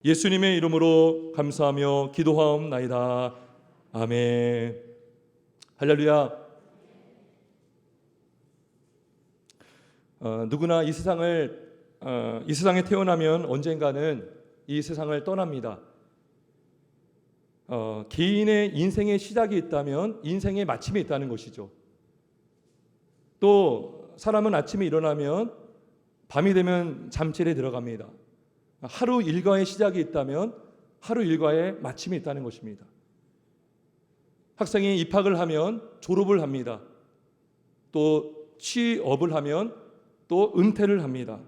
예수님의 이름으로 감사하며 기도하옵나이다. 아멘. 할렐루야. 누구나 이 세상에 태어나면 언젠가는 이 세상을 떠납니다. 개인의 인생의 시작이 있다면 인생의 마침이 있다는 것이죠. 또 사람은 아침에 일어나면 밤이 되면 잠실에 들어갑니다. 하루 일과의 시작이 있다면 하루 일과의 마침이 있다는 것입니다. 학생이 입학을 하면 졸업을 합니다. 또 취업을 하면 또 은퇴를 합니다.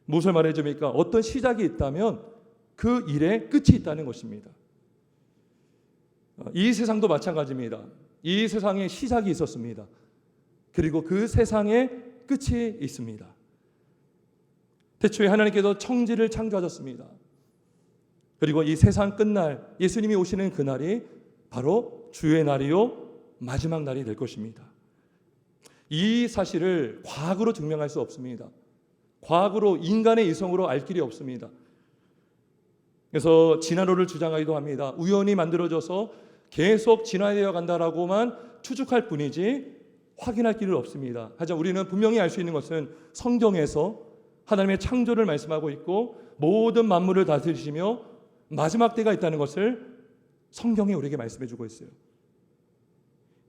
무엇을 말해줍니까? 어떤 시작이 있다면 그 일에 끝이 있다는 것입니다. 이 세상도 마찬가지입니다. 이 세상에 시작이 있었습니다. 그리고 그 세상에 끝이 있습니다. 태초에 하나님께서 청지를 창조하셨습니다. 그리고 이 세상 끝날 예수님이 오시는 그날이 바로 주의 날이요 마지막 날이 될 것입니다. 이 사실을 과학으로 증명할 수 없습니다. 과학으로 인간의 이성으로 알 길이 없습니다. 그래서 진화론을 주장하기도 합니다. 우연히 만들어져서 계속 진화되어 간다라고만 추측할 뿐이지 확인할 길은 없습니다. 하지만 우리는 분명히 알 수 있는 것은 성경에서 하나님의 창조를 말씀하고 있고 모든 만물을 다스리시며 마지막 때가 있다는 것을 성경이 우리에게 말씀해 주고 있어요.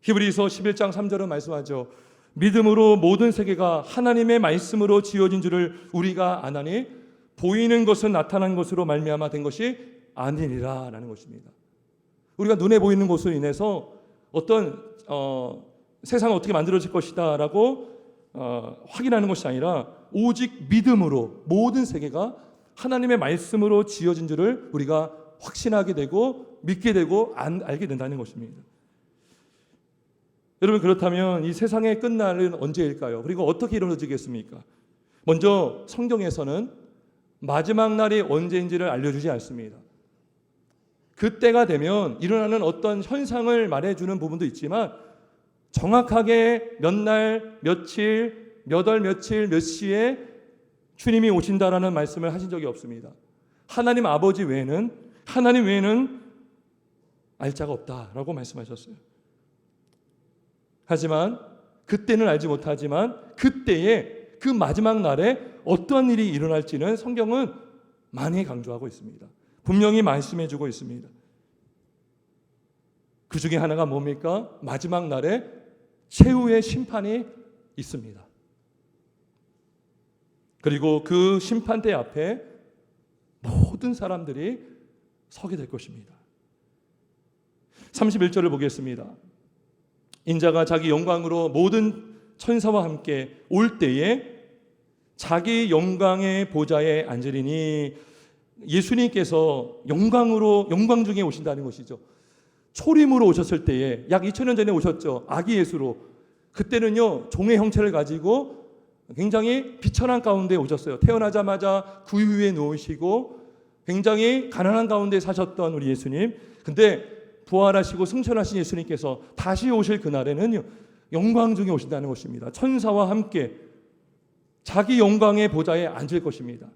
히브리서 11장 3절은 말씀하죠. 믿음으로 모든 세계가 하나님의 말씀으로 지어진 줄을 우리가 아나니 보이는 것은 나타난 것으로 말미암아 된 것이 아니니라 라는 것입니다. 우리가 눈에 보이는 것으로 인해서 어떤 세상은 어떻게 만들어질 것이다 라고 확인하는 것이 아니라 오직 믿음으로 모든 세계가 하나님의 말씀으로 지어진 줄을 우리가 확신하게 되고 믿게 되고 알게 된다는 것입니다. 여러분, 그렇다면 이 세상의 끝날은 언제일까요? 그리고 어떻게 이루어지겠습니까? 먼저 성경에서는 마지막 날이 언제인지를 알려주지 않습니다. 그때가 되면 일어나는 어떤 현상을 말해주는 부분도 있지만 정확하게 몇 날, 며칠, 몇 월, 며칠, 몇 시에 주님이 오신다라는 말씀을 하신 적이 없습니다. 하나님 아버지 외에는, 하나님 외에는 알자가 없다라고 말씀하셨어요. 하지만 그때는 알지 못하지만 그때에 그 마지막 날에 어떠한 일이 일어날지는 성경은 많이 강조하고 있습니다. 분명히 말씀해주고 있습니다. 그 중에 하나가 뭡니까? 마지막 날에 최후의 심판이 있습니다. 그리고 그 심판대 앞에 모든 사람들이 서게 될 것입니다. 31절을 보겠습니다. 인자가 자기 영광으로 모든 천사와 함께 올 때에 자기 영광의 보좌에 앉으리니 예수님께서 영광 중에 오신다는 것이죠. 초림으로 오셨을 때에 약 2000년 전에 오셨죠. 아기 예수로. 그때는요 종의 형체를 가지고 굉장히 비천한 가운데 오셨어요. 태어나자마자 구유에 누우시고 굉장히 가난한 가운데 사셨던 우리 예수님. 근데 부활하시고 승천하신 예수님께서 다시 오실 그날에는 영광 중에 오신다는 것입니다. 천사와 함께 자기 영광의 보좌에 앉을 것입니다.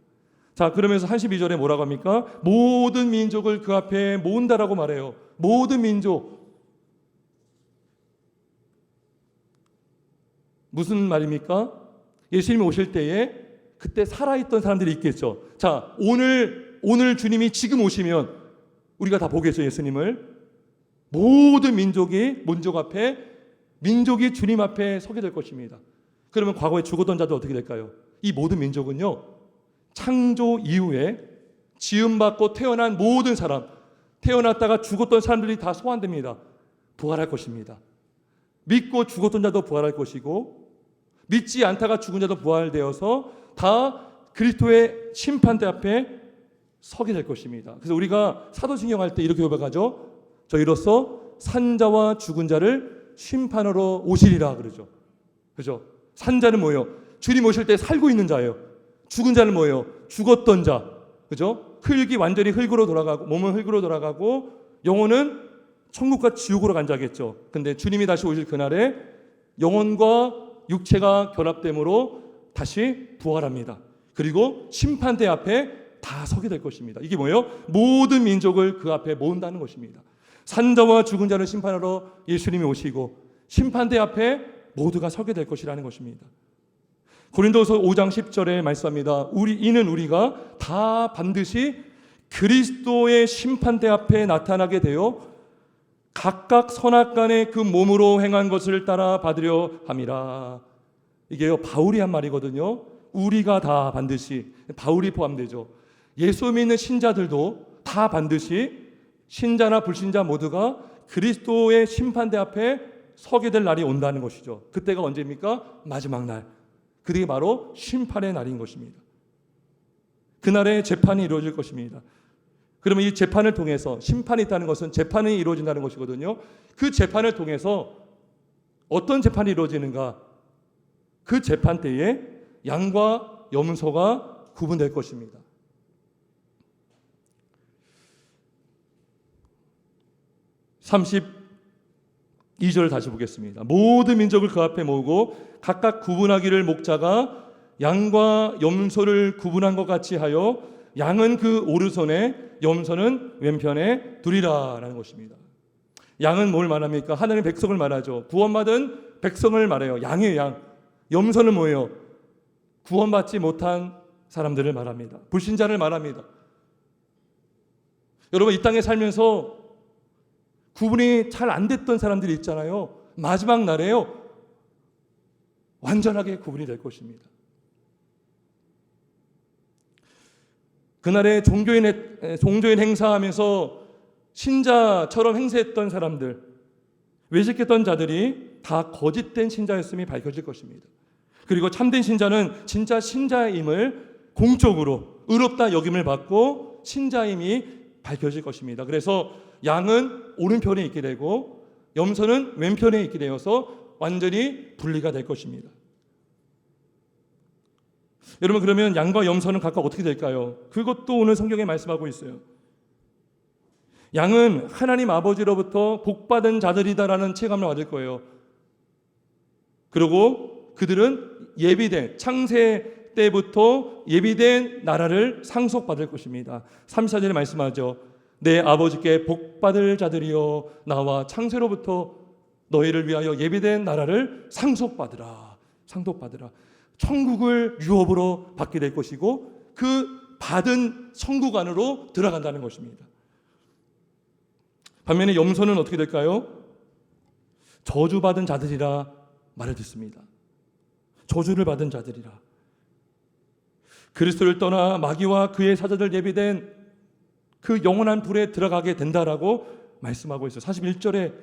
자, 그러면서 32절에 뭐라고 합니까? 모든 민족을 그 앞에 모은다라고 말해요. 모든 민족. 무슨 말입니까? 예수님이 오실 때에 그때 살아있던 사람들이 있겠죠. 자, 오늘 주님이 지금 오시면 우리가 다 보겠죠, 예수님을. 모든 민족이 주님 앞에 서게 될 것입니다. 그러면 과거에 죽었던 자도 어떻게 될까요? 이 모든 민족은요, 창조 이후에 지음받고 태어난 모든 사람, 태어났다가 죽었던 사람들이 다 소환됩니다. 부활할 것입니다. 믿고 죽었던 자도 부활할 것이고 믿지 않다가 죽은 자도 부활되어서 다 그리스도의 심판대 앞에 서게 될 것입니다. 그래서 우리가 사도신경 할 때 이렇게 고백하죠. 저희로서 산자와 죽은 자를 심판하러 오시리라 그러죠. 그죠? 산자는 뭐예요? 주님 오실 때 살고 있는 자예요. 죽은 자는 뭐예요? 죽었던 자. 그죠? 흙이 완전히 흙으로 돌아가고 몸은 흙으로 돌아가고 영혼은 천국과 지옥으로 간다겠죠. 근데 주님이 다시 오실 그날에 영혼과 육체가 결합됨으로 다시 부활합니다. 그리고 심판대 앞에 다 서게 될 것입니다. 이게 뭐예요? 모든 민족을 그 앞에 모은다는 것입니다. 산자와 죽은 자를 심판하러 예수님이 오시고 심판대 앞에 모두가 서게 될 것이라는 것입니다. 고린도서 5장 10절에 말씀합니다. 이는 우리가 다 반드시 그리스도의 심판대 앞에 나타나게 되어 각각 선악간에 그 몸으로 행한 것을 따라 받으려 함이라. 이게요, 바울이 한 말이거든요. 우리가 다 반드시, 바울이 포함되죠. 예수 믿는 신자들도 다 반드시 신자나 불신자 모두가 그리스도의 심판대 앞에 서게 될 날이 온다는 것이죠. 그때가 언제입니까? 마지막 날. 그게 바로 심판의 날인 것입니다. 그날에 재판이 이루어질 것입니다. 그러면 이 재판을 통해서, 심판이 있다는 것은 재판이 이루어진다는 것이거든요. 그 재판을 통해서 어떤 재판이 이루어지는가? 그 재판 때에 양과 염소가 구분될 것입니다. 32절 다시 보겠습니다. 모든 민족을 그 앞에 모으고 각각 구분하기를 목자가 양과 염소를 구분한 것 같이 하여 양은 그 오른손에 염소는 왼편에 두리라라는 것입니다. 양은 뭘 말합니까? 하나님의 백성을 말하죠. 구원받은 백성을 말해요. 양이에요, 양. 염소는 뭐예요? 구원받지 못한 사람들을 말합니다. 불신자를 말합니다. 여러분, 이 땅에 살면서 구분이 잘 안 됐던 사람들이 있잖아요. 마지막 날에요, 완전하게 구분이 될 것입니다. 그날에 종교인 행사하면서 신자처럼 행세했던 사람들, 외식했던 자들이 다 거짓된 신자였음이 밝혀질 것입니다. 그리고 참된 신자는 진짜 신자임을 공적으로 의롭다 여김을 받고 신자임이 밝혀질 것입니다. 그래서 양은 오른편에 있게 되고 염소는 왼편에 있게 되어서 완전히 분리가 될 것입니다. 여러분, 그러면 양과 염소는 각각 어떻게 될까요? 그것도 오늘 성경에 말씀하고 있어요. 양은 하나님 아버지로부터 복받은 자들이다라는 체감을 받을 거예요. 그리고 그들은 예비된, 창세 때부터 예비된 나라를 상속받을 것입니다. 34절에 말씀하죠. 내 아버지께 복받을 자들이여 나와 창세로부터 너희를 위하여 예비된 나라를 상속받으라. 상속받으라. 천국을 유업으로 받게 될 것이고 그 받은 천국 안으로 들어간다는 것입니다. 반면에 염소는 어떻게 될까요? 저주받은 자들이라 말을 듣습니다. 저주를 받은 자들이라. 그리스도를 떠나 마귀와 그의 사자들 예비된 그 영원한 불에 들어가게 된다라고 말씀하고 있어요. 41절에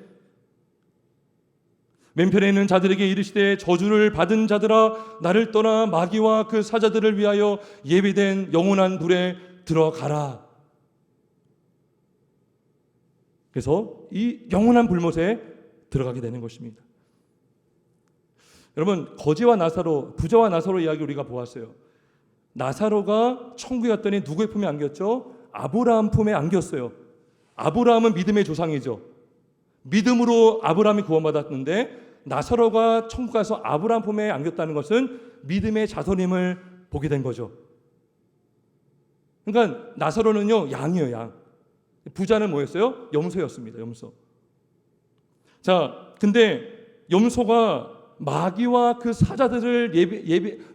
왼편에 있는 자들에게 이르시되 저주를 받은 자들아 나를 떠나 마귀와 그 사자들을 위하여 예비된 영원한 불에 들어가라. 그래서 이 영원한 불못에 들어가게 되는 것입니다. 여러분, 거지와 나사로, 부자와 나사로 이야기 우리가 보았어요. 나사로가 천국에 갔더니 누구의 품에 안겼죠? 아브라함 품에 안겼어요. 아브라함은 믿음의 조상이죠. 믿음으로 아브라함이 구원받았는데 나사로가 천국 가서 아브라함 품에 안겼다는 것은 믿음의 자손임을 보게 된 거죠. 그러니까 나사로는요, 양이에요, 양. 부자는 뭐였어요? 염소였습니다. 염소. 자, 근데 염소가 마귀와 그 사자들을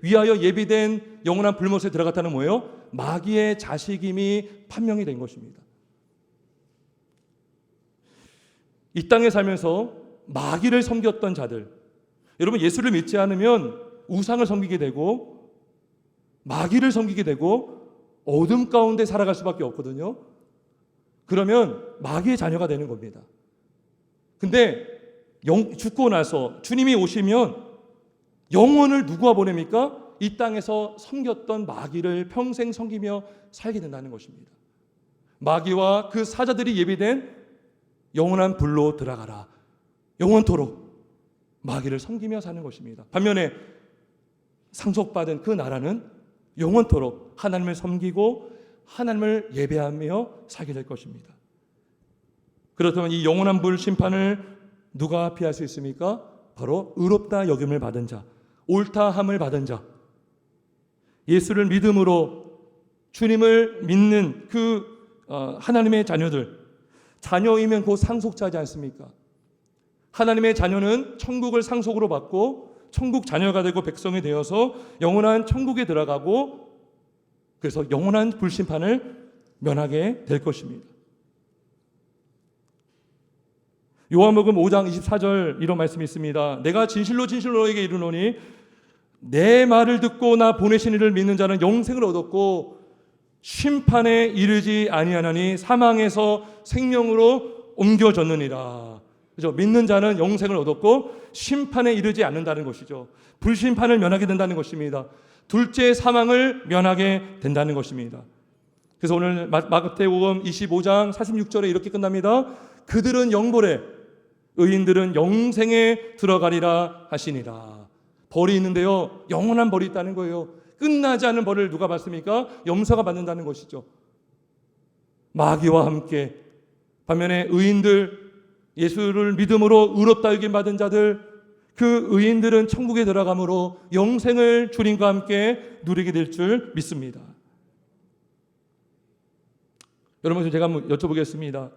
위하여 예비된 영원한 불못에 들어갔다는 뭐예요? 마귀의 자식임이 판명이 된 것입니다. 이 땅에 살면서 마귀를 섬겼던 자들, 여러분, 예수를 믿지 않으면 우상을 섬기게 되고 마귀를 섬기게 되고 어둠 가운데 살아갈 수밖에 없거든요. 그러면 마귀의 자녀가 되는 겁니다. 근데 죽고 나서 주님이 오시면 영혼을 누구와 보냅니까? 이 땅에서 섬겼던 마귀를 평생 섬기며 살게 된다는 것입니다. 마귀와 그 사자들이 예비된 영원한 불로 들어가라. 영원토록 마귀를 섬기며 사는 것입니다. 반면에 상속받은 그 나라는 영원토록 하나님을 섬기고 하나님을 예배하며 살게 될 것입니다. 그렇다면 이 영원한 불 심판을 누가 피할 수 있습니까? 바로 의롭다 여김을 받은 자, 옳다함을 받은 자, 예수를 믿음으로 주님을 믿는 하나님의 자녀들, 자녀이면 곧 상속자지 않습니까? 하나님의 자녀는 천국을 상속으로 받고 천국 자녀가 되고 백성이 되어서 영원한 천국에 들어가고 그래서 영원한 불심판을 면하게 될 것입니다. 요한복음 5장 24절 이런 말씀이 있습니다. 내가 진실로 진실로 너에게 이르노니 내 말을 듣고 나 보내신 이를 믿는 자는 영생을 얻었고 심판에 이르지 아니하나니 사망에서 생명으로 옮겨졌느니라. 그죠? 믿는 자는 영생을 얻었고 심판에 이르지 않는다는 것이죠. 불심판을 면하게 된다는 것입니다. 둘째 사망을 면하게 된다는 것입니다. 그래서 오늘 마태복음 25장 46절에 이렇게 끝납니다. 그들은 영벌에 의인들은 영생에 들어가리라 하시니라. 벌이 있는데요, 영원한 벌이 있다는 거예요. 끝나지 않은 벌을 누가 받습니까? 염소가 받는다는 것이죠. 마귀와 함께. 반면에 의인들, 예수를 믿음으로 의롭다 여김 받은 자들, 그 의인들은 천국에 들어가므로 영생을 주님과 함께 누리게 될 줄 믿습니다. 여러분, 제가 한번 여쭤보겠습니다.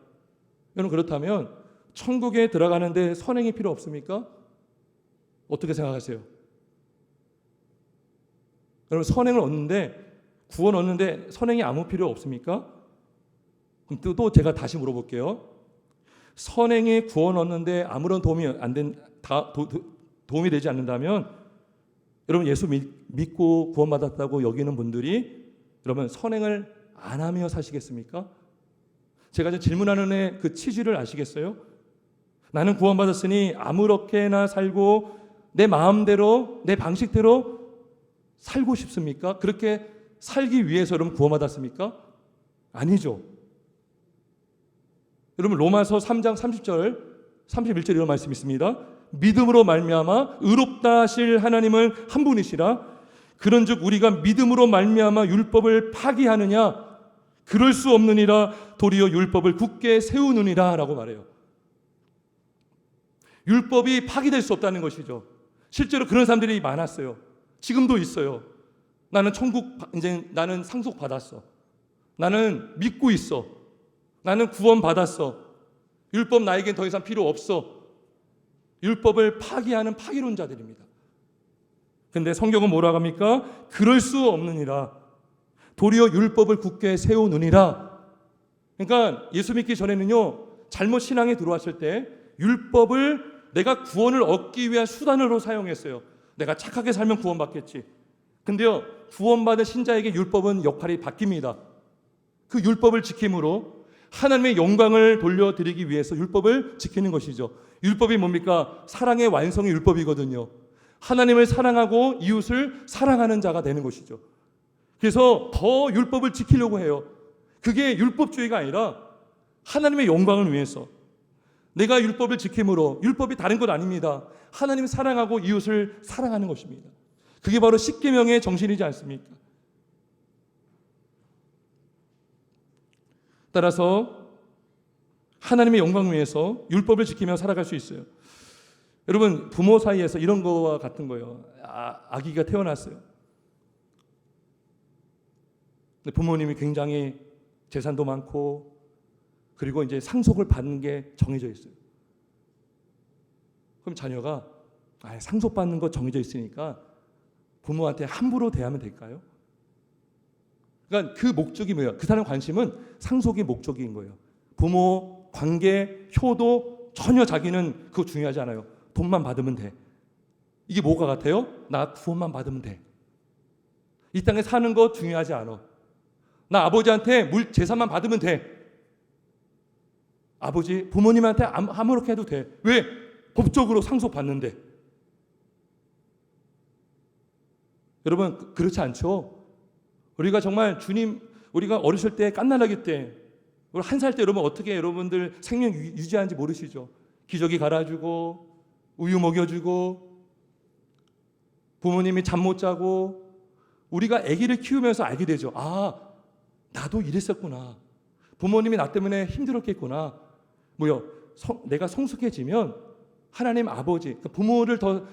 여러분, 그렇다면 천국에 들어가는데 선행이 필요 없습니까? 어떻게 생각하세요? 여러분, 선행을 얻는데, 구원 얻는데 선행이 아무 필요 없습니까? 그럼 또 제가 다시 물어볼게요. 선행에 구원 얻는데 아무런 도움이 되지 않는다면, 여러분 예수 믿고 구원받았다고 여기는 분들이 여러분 선행을 안 하며 사시겠습니까? 제가 이제 질문하는 그 취지를 아시겠어요? 나는 구원받았으니 아무렇게나 살고 내 마음대로 내 방식대로 살고 싶습니까? 그렇게 살기 위해서 여러분 구원받았습니까? 아니죠. 여러분 로마서 3장 30절 31절 이런 말씀이 있습니다. 믿음으로 말미암아 의롭다 하실 하나님은 한 분이시라. 그런즉 우리가 믿음으로 말미암아 율법을 파기하느냐? 그럴 수 없느니라. 도리어 율법을 굳게 세우느니라 라고 말해요. 율법이 파기될 수 없다는 것이죠. 실제로 그런 사람들이 많았어요. 지금도 있어요. 나는 나는 상속 받았어. 나는 믿고 있어. 나는 구원 받았어. 율법 나에겐 더 이상 필요 없어. 율법을 파기하는 파기론자들입니다. 근데 성경은 뭐라고 합니까? 그럴 수 없느니라. 도리어 율법을 굳게 세우느니라. 그러니까 예수 믿기 전에는요, 잘못 신앙에 들어왔을 때 율법을 내가 구원을 얻기 위한 수단으로 사용했어요. 내가 착하게 살면 구원받겠지. 근데요, 구원받은 신자에게 율법은 역할이 바뀝니다. 그 율법을 지킴으로 하나님의 영광을 돌려드리기 위해서 율법을 지키는 것이죠. 율법이 뭡니까? 사랑의 완성이 율법이거든요. 하나님을 사랑하고 이웃을 사랑하는 자가 되는 것이죠. 그래서 더 율법을 지키려고 해요. 그게 율법주의가 아니라 하나님의 영광을 위해서 내가 율법을 지킴으로, 율법이 다른 것 아닙니다. 하나님을 사랑하고 이웃을 사랑하는 것입니다. 그게 바로 십계명의 정신이지 않습니까? 따라서 하나님의 영광을 위해서 율법을 지키며 살아갈 수 있어요. 여러분, 부모 사이에서 이런 거와 같은 거예요. 아기가 태어났어요. 근데 부모님이 굉장히 재산도 많고 그리고 이제 상속을 받는 게 정해져 있어요. 그럼 자녀가 상속받는 거 정해져 있으니까 부모한테 함부로 대하면 될까요? 그러니까 그 목적이 뭐예요? 그 사람의 관심은 상속이 목적인 거예요. 부모, 관계, 효도 전혀 자기는 그거 중요하지 않아요. 돈만 받으면 돼. 이게 뭐가 같아요? 나 구원만 받으면 돼. 이 땅에 사는 거 중요하지 않아. 나 아버지한테 재산만 받으면 돼. 아버지, 부모님한테 아무렇게 해도 돼. 왜? 법적으로 상속받는데. 여러분, 그렇지 않죠? 우리가 정말 우리가 어렸을 때 깐난아기 때, 우리 1살 때 여러분 어떻게 여러분들 생명 유지하는지 모르시죠? 기저귀 갈아주고 우유 먹여주고 부모님이 잠 못 자고 우리가 아기를 키우면서 알게 되죠. 나도 이랬었구나. 부모님이 나 때문에 힘들었겠구나. 내가 성숙해지면 하나님 아버지, 부모를 더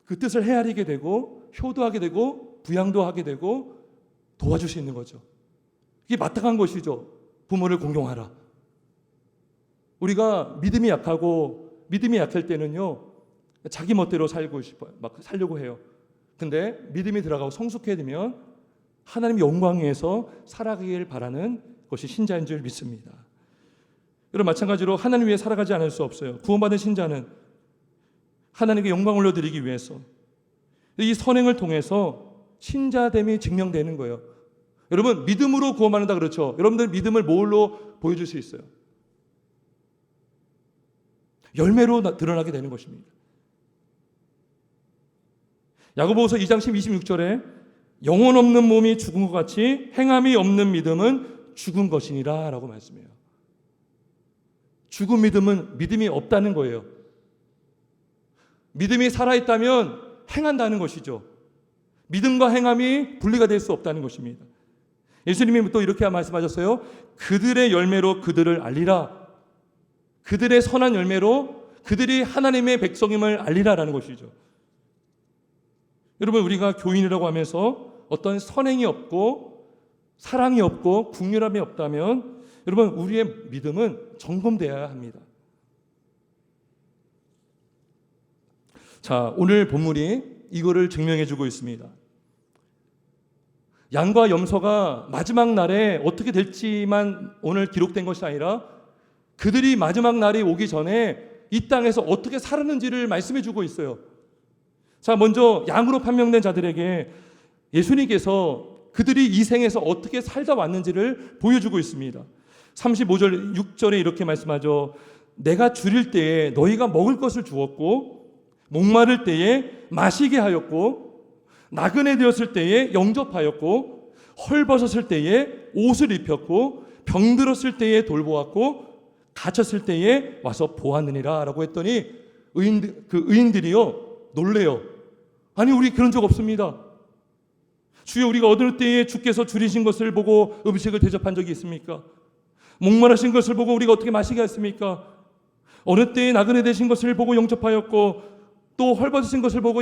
그 뜻을 헤아리게 되고 효도하게 되고 부양도 하게 되고 도와줄 수 있는 거죠. 이게 마땅한 것이죠. 부모를 공경하라. 우리가 믿음이 약할 때는요, 자기 멋대로 살고 싶어요. 막 살려고 해요. 근데 믿음이 들어가고 성숙해야 되면 하나님의 영광 위에서 살아가길 바라는 것이 신자인 줄 믿습니다. 여러분, 마찬가지로 하나님 위해 살아가지 않을 수 없어요. 구원받은 신자는 하나님께 영광 올려드리기 위해서 이 선행을 통해서 신자됨이 증명되는 거예요. 여러분, 믿음으로 구원받는다 그렇죠? 여러분들 믿음을 뭘로 보여줄 수 있어요? 열매로 드러나게 되는 것입니다. 야고보서 2장 26절에 영혼 없는 몸이 죽은 것 같이 행함이 없는 믿음은 죽은 것이니라 라고 말씀해요. 죽은 믿음은 믿음이 없다는 거예요. 믿음이 살아있다면 행한다는 것이죠. 믿음과 행함이 분리가 될 수 없다는 것입니다. 예수님이 또 이렇게 말씀하셨어요. 그들의 열매로 그들을 알리라. 그들의 선한 열매로 그들이 하나님의 백성임을 알리라라는 것이죠. 여러분, 우리가 교인이라고 하면서 어떤 선행이 없고 사랑이 없고 국률함이 없다면 여러분, 우리의 믿음은 점검되어야 합니다. 자, 오늘 본문이 이거를 증명해 주고 있습니다. 양과 염소가 마지막 날에 어떻게 될지만 오늘 기록된 것이 아니라 그들이 마지막 날이 오기 전에 이 땅에서 어떻게 살았는지를 말씀해 주고 있어요. 자, 먼저 양으로 판명된 자들에게 예수님께서 그들이 이 생에서 어떻게 살다 왔는지를 보여주고 있습니다. 35절 6절에 이렇게 말씀하죠. 내가 줄일 때에 너희가 먹을 것을 주었고 목마를 때에 마시게 하였고 나그네 되었을 때에 영접하였고 헐벗었을 때에 옷을 입혔고 병들었을 때에 돌보았고 갇혔을 때에 와서 보았느니라 라고 했더니 의인들이요 놀래요. 아니, 우리 그런 적 없습니다. 주여, 우리가 어느 때에 주께서 줄이신 것을 보고 음식을 대접한 적이 있습니까? 목마르신 것을 보고 우리가 어떻게 마시게 했습니까? 어느 때에 나그네 되신 것을 보고 영접하였고 또 헐벗으신 것을 보고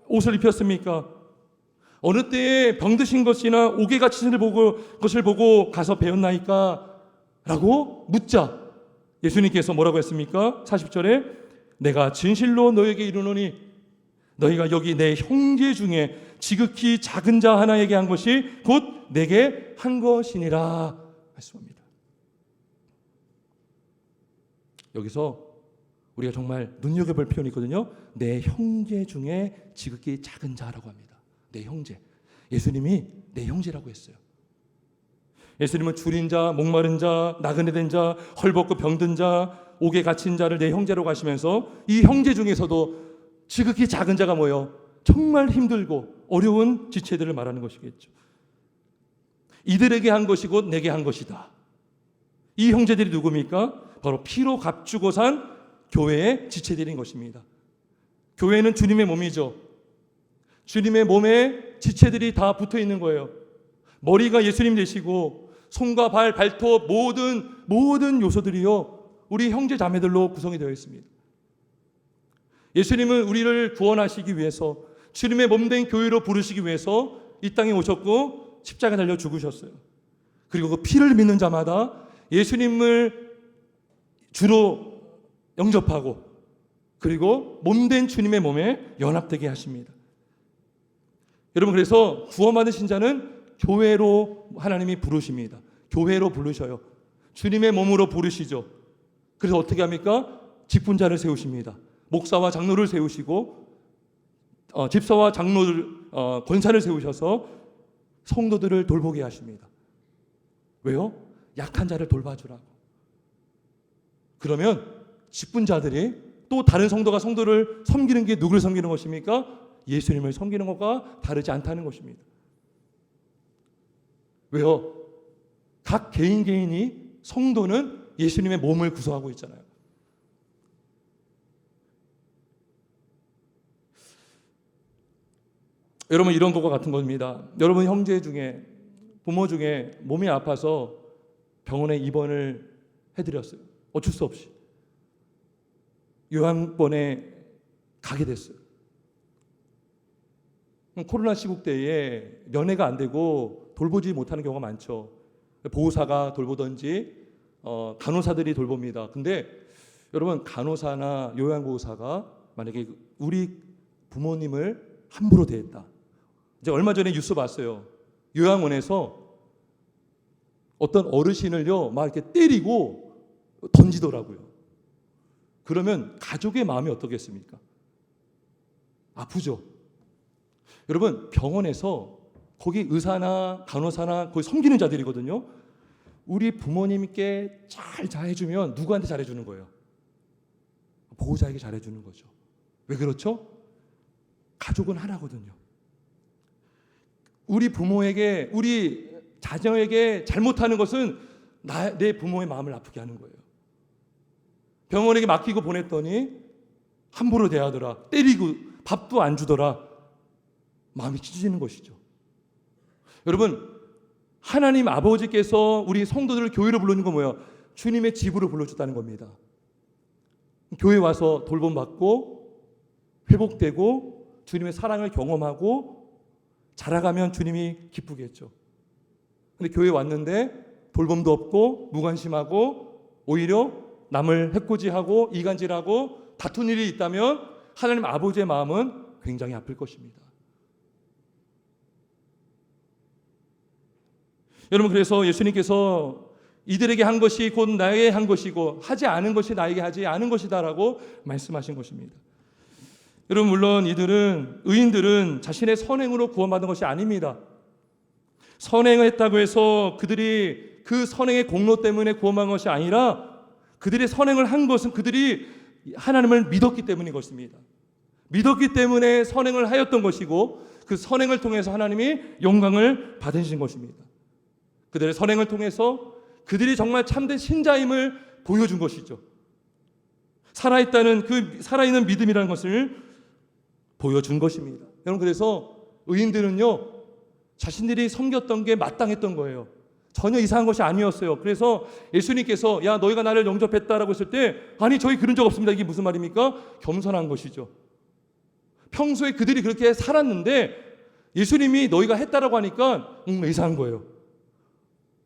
옷을 입혔습니까? 어느 때에 병드신 것이나 옥에 갇힌 것을 보고 가서 배웠나이까? 라고 묻자 예수님께서 뭐라고 했습니까? 40절에 내가 진실로 너에게 이르노니 너희가 여기 내 형제 중에 지극히 작은 자 하나에게 한 것이 곧 내게 한 것이니라 말씀합니다. 여기서 우리가 정말 눈여겨볼 표현이 있거든요. 내 형제 중에 지극히 작은 자라고 합니다. 내 형제. 예수님이 내 형제라고 했어요. 예수님은 줄인 자, 목마른 자, 나그네 된 자, 헐벗고 병든 자, 옥에 갇힌 자를 내 형제라고 하시면서 이 형제 중에서도 지극히 작은 자가 뭐예요? 정말 힘들고 어려운 지체들을 말하는 것이겠죠. 이들에게 한 것이 곧 내게 한 것이다. 이 형제들이 누굽니까? 바로 피로 값주고 산 교회의 지체들인 것입니다. 교회는 주님의 몸이죠. 주님의 몸에 지체들이 다 붙어 있는 거예요. 머리가 예수님 되시고 손과 발, 발톱 모든 요소들이요 우리 형제 자매들로 구성이 되어 있습니다. 예수님은 우리를 구원하시기 위해서 주님의 몸된 교회로 부르시기 위해서 이 땅에 오셨고 십자가에 달려 죽으셨어요. 그리고 그 피를 믿는 자마다 예수님을 주로 영접하고 그리고 몸된 주님의 몸에 연합되게 하십니다. 여러분, 그래서 구원받은 신자는 교회로 하나님이 부르십니다. 교회로 부르셔요. 주님의 몸으로 부르시죠. 그래서 어떻게 합니까? 직분자를 세우십니다. 목사와 장로를 세우시고 집사와 장로들 권사를 세우셔서 성도들을 돌보게 하십니다. 왜요? 약한 자를 돌봐주라고. 그러면 직분자들이 또 다른 성도가 성도를 섬기는 게 누구를 섬기는 것입니까? 예수님을 섬기는 것과 다르지 않다는 것입니다. 왜요? 각 개인이 성도는 예수님의 몸을 구성하고 있잖아요. 여러분, 이런 것과 같은 겁니다. 여러분 형제 중에 부모 중에 몸이 아파서 병원에 입원을 해드렸어요. 어쩔 수 없이 요양원에 가게 됐어요. 코로나 시국 때에 면회가 안 되고 돌보지 못하는 경우가 많죠. 보호사가 돌보든지 간호사들이 돌봅니다. 근데 여러분, 간호사나 요양보호사가 만약에 우리 부모님을 함부로 대했다. 이제 얼마 전에 뉴스 봤어요. 요양원에서 어떤 어르신을요 막 이렇게 때리고 던지더라고요. 그러면 가족의 마음이 어떻겠습니까? 아프죠. 여러분, 병원에서 거기 의사나 간호사나 거기 섬기는 자들이거든요. 우리 부모님께 잘 잘해주면 누구한테 잘해주는 거예요? 보호자에게 잘해주는 거죠. 왜 그렇죠? 가족은 하나거든요. 우리 부모에게, 우리 자녀에게 잘못하는 것은 내 부모의 마음을 아프게 하는 거예요. 병원에게 맡기고 보냈더니 함부로 대하더라, 때리고 밥도 안 주더라, 마음이 찢어지는 것이죠. 여러분, 하나님 아버지께서 우리 성도들을 교회로 부르는 건 뭐예요? 주님의 집으로 불러줬다는 겁니다. 교회 와서 돌봄받고 회복되고 주님의 사랑을 경험하고 자라가면 주님이 기쁘겠죠. 근데 교회 왔는데 돌봄도 없고 무관심하고 오히려 남을 해코지하고 이간질하고 다툰 일이 있다면 하나님 아버지의 마음은 굉장히 아플 것입니다. 여러분, 그래서 예수님께서 이들에게 한 것이 곧 나에게 한 것이고 하지 않은 것이 나에게 하지 않은 것이다라고 말씀하신 것입니다. 여러분, 물론 이들은, 의인들은 자신의 선행으로 구원받은 것이 아닙니다. 선행을 했다고 해서 그들이 그 선행의 공로 때문에 구원받은 것이 아니라 그들이 선행을 한 것은 그들이 하나님을 믿었기 때문인 것입니다. 믿었기 때문에 선행을 하였던 것이고 그 선행을 통해서 하나님이 영광을 받으신 것입니다. 그들의 선행을 통해서 그들이 정말 참된 신자임을 보여준 것이죠. 살아있다는 그 살아있는 믿음이라는 것을 보여준 것입니다. 여러분, 그래서 의인들은요 자신들이 섬겼던 게 마땅했던 거예요. 전혀 이상한 것이 아니었어요. 그래서 예수님께서 야 너희가 나를 영접했다라고 했을 때 아니 저희 그런 적 없습니다. 이게 무슨 말입니까? 겸손한 것이죠. 평소에 그들이 그렇게 살았는데 예수님이 너희가 했다라고 하니까 이상한 거예요.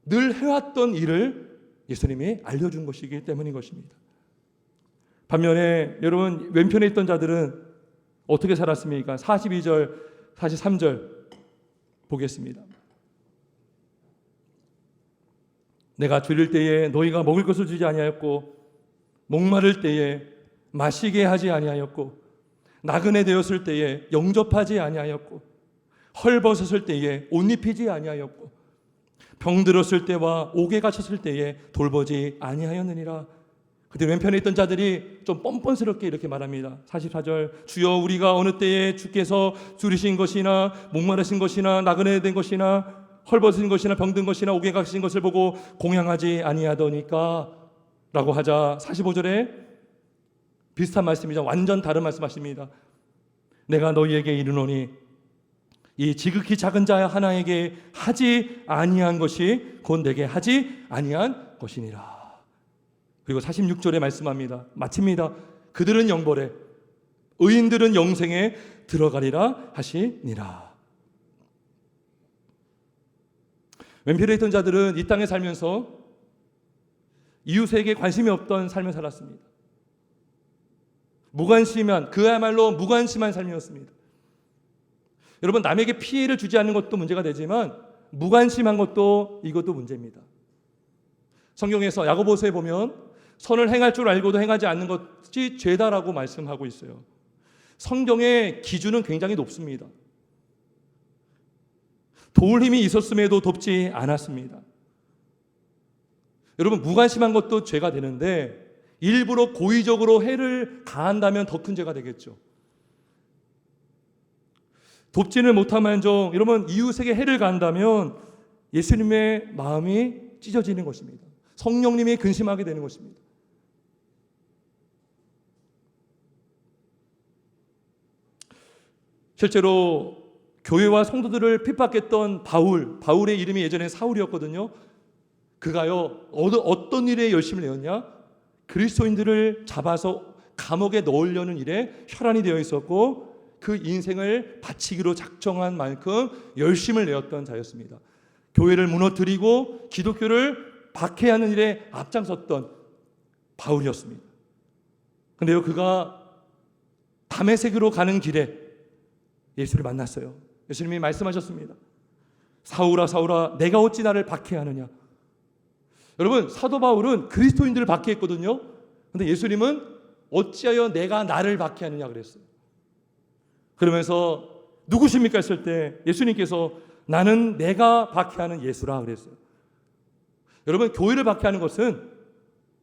늘 해왔던 일을 예수님이 알려준 것이기 때문인 것입니다. 반면에 여러분, 왼편에 있던 자들은 어떻게 살았습니까? 42절 43절 보겠습니다. 내가 줄일 때에 너희가 먹을 것을 주지 아니하였고 목마를 때에 마시게 하지 아니하였고 나그네 되었을 때에 영접하지 아니하였고 헐벗었을 때에 옷 입히지 아니하였고 병들었을 때와 옥에 갇혔을 때에 돌보지 아니하였느니라. 그때 왼편에 있던 자들이 좀 뻔뻔스럽게 이렇게 말합니다. 44절 주여 우리가 어느 때에 주께서 줄이신 것이나 목마르신 것이나 나그네 된 것이나 헐벗은 것이나 병든 것이나 옥에 갇힌 것을 보고 공양하지 아니하더니까 라고 하자 45절에 비슷한 말씀이죠. 완전 다른 말씀하십니다. 내가 너희에게 이르노니 이 지극히 작은 자 하나에게 하지 아니한 것이 곧 내게 하지 아니한 것이니라. 그리고 46절에 말씀합니다. 마칩니다. 그들은 영벌에 의인들은 영생에 들어가리라 하시니라. 왼편에 있던 자들은 이 땅에 살면서 이웃에게 관심이 없던 삶을 살았습니다. 무관심한, 그야말로 무관심한 삶이었습니다. 여러분, 남에게 피해를 주지 않는 것도 문제가 되지만 무관심한 것도 이것도 문제입니다. 성경에서 야고보서에 보면 선을 행할 줄 알고도 행하지 않는 것이 죄다라고 말씀하고 있어요. 성경의 기준은 굉장히 높습니다. 도울 힘이 있었음에도 돕지 않았습니다. 여러분, 무관심한 것도 죄가 되는데 일부러 고의적으로 해를 가한다면 더 큰 죄가 되겠죠. 돕지는 못함한정 여러분 이웃에게 해를 가한다면 예수님의 마음이 찢어지는 것입니다. 성령님이 근심하게 되는 것입니다. 실제로 교회와 성도들을 핍박했던 바울의 이름이 예전에 사울이었거든요. 그가요 어떤 일에 열심을 내었냐? 그리스도인들을 잡아서 감옥에 넣으려는 일에 혈안이 되어 있었고 그 인생을 바치기로 작정한 만큼 열심을 내었던 자였습니다. 교회를 무너뜨리고 기독교를 박해하는 일에 앞장섰던 바울이었습니다. 그런데요, 그가 다메섹으로 가는 길에 예수를 만났어요. 예수님이 말씀하셨습니다. 사울아 사울아 내가 어찌 나를 박해하느냐. 여러분, 사도 바울은 그리스도인들을 박해했거든요. 그런데 예수님은 어찌하여 내가 나를 박해하느냐 그랬어요. 그러면서 누구십니까 했을 때 예수님께서 나는 내가 박해하는 예수라 그랬어요. 여러분, 교회를 박해하는 것은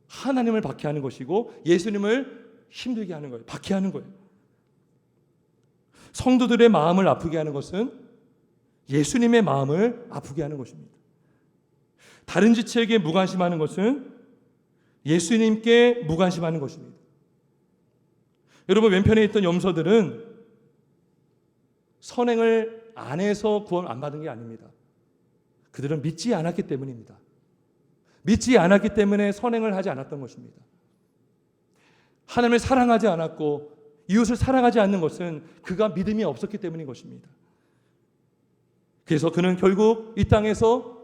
하나님을 박해하는 것이고 예수님을 힘들게 하는 거예요. 박해하는 거예요. 성도들의 마음을 아프게 하는 것은 예수님의 마음을 아프게 하는 것입니다. 다른 지체에게 무관심하는 것은 예수님께 무관심하는 것입니다. 여러분, 왼편에 있던 염소들은 선행을 안 해서 구원 안 받은 게 아닙니다. 그들은 믿지 않았기 때문입니다. 믿지 않았기 때문에 선행을 하지 않았던 것입니다. 하나님을 사랑하지 않았고 이웃을 사랑하지 않는 것은 그가 믿음이 없었기 때문인 것입니다. 그래서 그는 결국 이 땅에서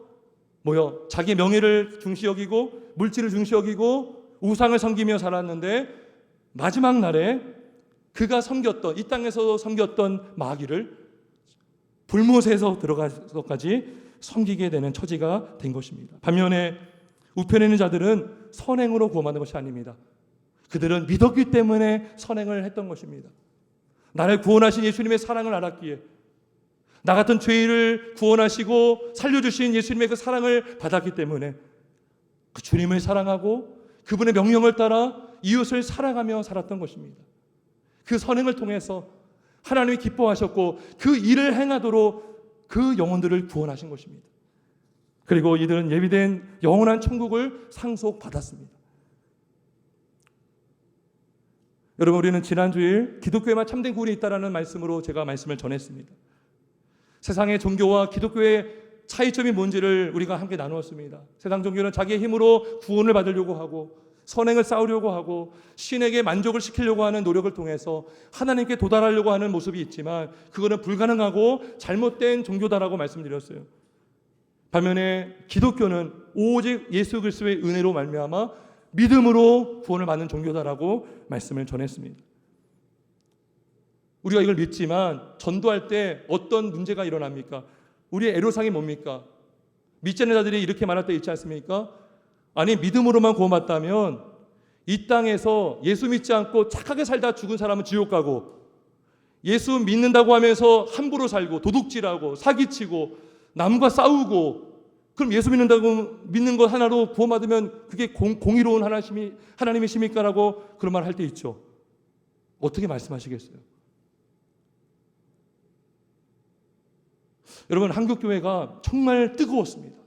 자기 명예를 중시 여기고 물질을 중시 여기고 우상을 섬기며 살았는데 마지막 날에 그가 섬겼던, 이 땅에서 섬겼던 마귀를 불못에서 들어가서까지 섬기게 되는 처지가 된 것입니다. 반면에 우편에 있는 자들은 선행으로 구원받는 것이 아닙니다. 그들은 믿었기 때문에 선행을 했던 것입니다. 나를 구원하신 예수님의 사랑을 알았기에, 나 같은 죄인을 구원하시고 살려주신 예수님의 그 사랑을 받았기 때문에 그 주님을 사랑하고 그분의 명령을 따라 이웃을 사랑하며 살았던 것입니다. 그 선행을 통해서 하나님이 기뻐하셨고 그 일을 행하도록 그 영혼들을 구원하신 것입니다. 그리고 이들은 예비된 영원한 천국을 상속받았습니다. 여러분, 우리는 지난 주일 기독교에만 참된 구원이 있다라는 말씀으로 제가 말씀을 전했습니다. 세상의 종교와 기독교의 차이점이 뭔지를 우리가 함께 나누었습니다. 세상 종교는 자기의 힘으로 구원을 받으려고 하고 선행을 쌓으려고 하고 신에게 만족을 시키려고 하는 노력을 통해서 하나님께 도달하려고 하는 모습이 있지만 그거는 불가능하고 잘못된 종교다라고 말씀드렸어요. 반면에 기독교는 오직 예수 그리스도의 은혜로 말미암아 믿음으로 구원을 받는 종교다라고 말씀을 전했습니다. 우리가 이걸 믿지만 전도할 때 어떤 문제가 일어납니까? 우리의 애로사항이 뭡니까? 믿지 않는 자들이 이렇게 말할 때 있지 않습니까? 아니, 믿음으로만 구원받다면 이 땅에서 예수 믿지 않고 착하게 살다 죽은 사람은 지옥 가고, 예수 믿는다고 하면서 함부로 살고 도둑질하고 사기치고 남과 싸우고, 그럼 예수 믿는 것 하나로 구원받으면 그게 공의로운 하나님이십니까? 라고 그런 말 할 때 있죠. 어떻게 말씀하시겠어요? 여러분, 한국교회가 정말 뜨거웠습니다.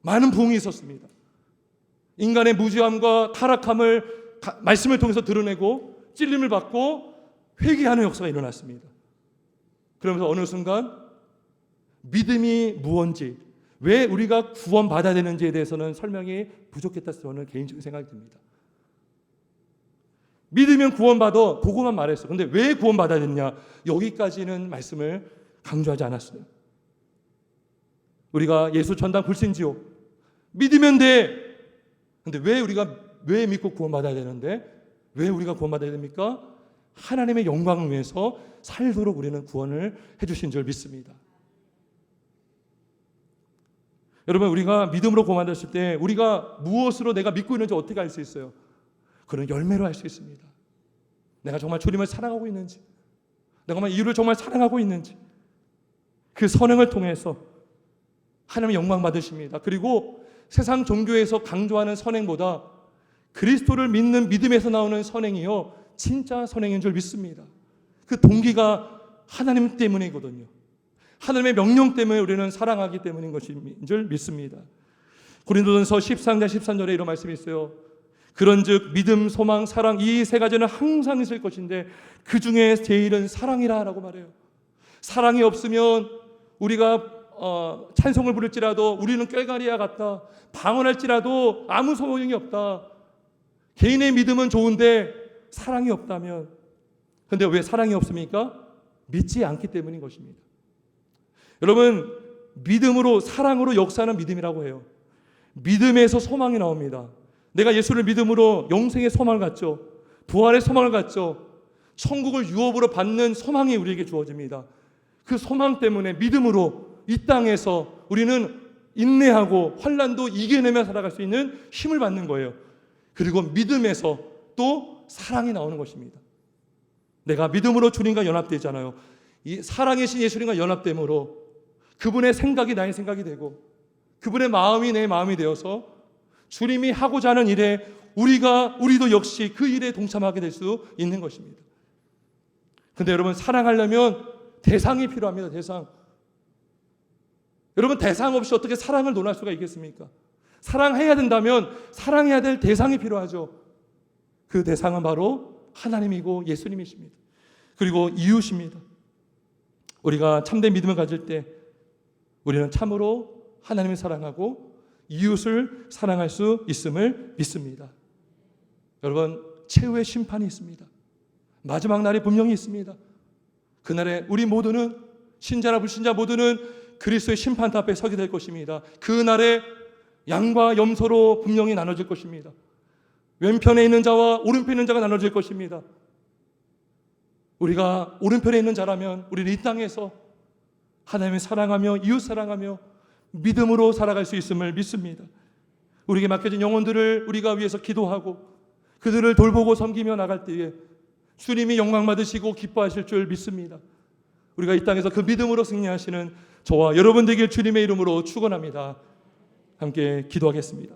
많은 부흥이 있었습니다. 인간의 무지함과 타락함을 말씀을 통해서 드러내고 찔림을 받고 회개하는 역사가 일어났습니다. 그러면서 어느 순간 믿음이 무언지, 왜 우리가 구원받아야 되는지에 대해서는 설명이 부족했다 저는 개인적인 생각이 듭니다. 믿으면 구원받아, 그거만 말했어요. 그런데 왜 구원받아야 되느냐, 여기까지는 말씀을 강조하지 않았어요. 우리가 예수 전당 불신지옥 믿으면 돼. 근데 왜 믿고 구원받아야 되는데 왜 우리가 구원받아야 됩니까? 하나님의 영광을 위해서 살도록 우리는 구원을 해주신 줄 믿습니다. 여러분, 우리가 믿음으로 구원받았을 때 우리가 무엇으로 내가 믿고 있는지 어떻게 알 수 있어요? 그런 열매로 알 수 있습니다. 내가 정말 주님을 사랑하고 있는지, 내가 정말 이유를 정말 사랑하고 있는지, 그 선행을 통해서 하나님의 영광 받으십니다. 그리고 세상 종교에서 강조하는 선행보다 그리스도를 믿는 믿음에서 나오는 선행이요, 진짜 선행인 줄 믿습니다. 그 동기가 하나님 때문이거든요. 하나님의 명령 때문에 우리는 사랑하기 때문인 것인 줄 믿습니다. 고린도전서 13장 13절에 이런 말씀이 있어요. 그런즉 믿음, 소망, 사랑, 이 세 가지는 항상 있을 것인데 그 중에 제일은 사랑이라 라고 말해요. 사랑이 없으면 우리가 찬송을 부를지라도 우리는 꾀가리와 같다, 방언할지라도 아무 소용이 없다. 개인의 믿음은 좋은데 사랑이 없다면, 그런데 왜 사랑이 없습니까? 믿지 않기 때문인 것입니다. 여러분, 믿음으로, 사랑으로 역사하는 믿음이라고 해요. 믿음에서 소망이 나옵니다. 내가 예수를 믿음으로 영생의 소망을 갖죠. 부활의 소망을 갖죠. 천국을 유업으로 받는 소망이 우리에게 주어집니다. 그 소망 때문에 믿음으로 이 땅에서 우리는 인내하고 환난도 이겨내며 살아갈 수 있는 힘을 받는 거예요. 그리고 믿음에서 또 사랑이 나오는 것입니다. 내가 믿음으로 주님과 연합되잖아요. 이 사랑의 신 예수님과 연합됨으로 그분의 생각이 나의 생각이 되고 그분의 마음이 내 마음이 되어서 주님이 하고자 하는 일에 우리도 역시 그 일에 동참하게 될 수 있는 것입니다. 근데 여러분, 사랑하려면 대상이 필요합니다. 대상. 여러분, 대상 없이 어떻게 사랑을 논할 수가 있겠습니까? 사랑해야 된다면 사랑해야 될 대상이 필요하죠. 그 대상은 바로 하나님이고 예수님이십니다. 그리고 이웃입니다. 우리가 참된 믿음을 가질 때 우리는 참으로 하나님을 사랑하고 이웃을 사랑할 수 있음을 믿습니다. 여러분, 최후의 심판이 있습니다. 마지막 날이 분명히 있습니다. 그날에 우리 모두는, 신자나 불신자 모두는 그리스도의 심판대 앞에 서게 될 것입니다. 그날에 양과 염소로 분명히 나눠질 것입니다. 왼편에 있는 자와 오른편에 있는 자가 나눠질 것입니다. 우리가 오른편에 있는 자라면 우리는 이 땅에서 하나님을 사랑하며 이웃 사랑하며 믿음으로 살아갈 수 있음을 믿습니다. 우리에게 맡겨진 영혼들을 우리가 위해서 기도하고 그들을 돌보고 섬기며 나갈 때에 주님이 영광 받으시고 기뻐하실 줄 믿습니다. 우리가 이 땅에서 그 믿음으로 승리하시는 저와 여러분 되길 주님의 이름으로 축원합니다. 함께 기도하겠습니다.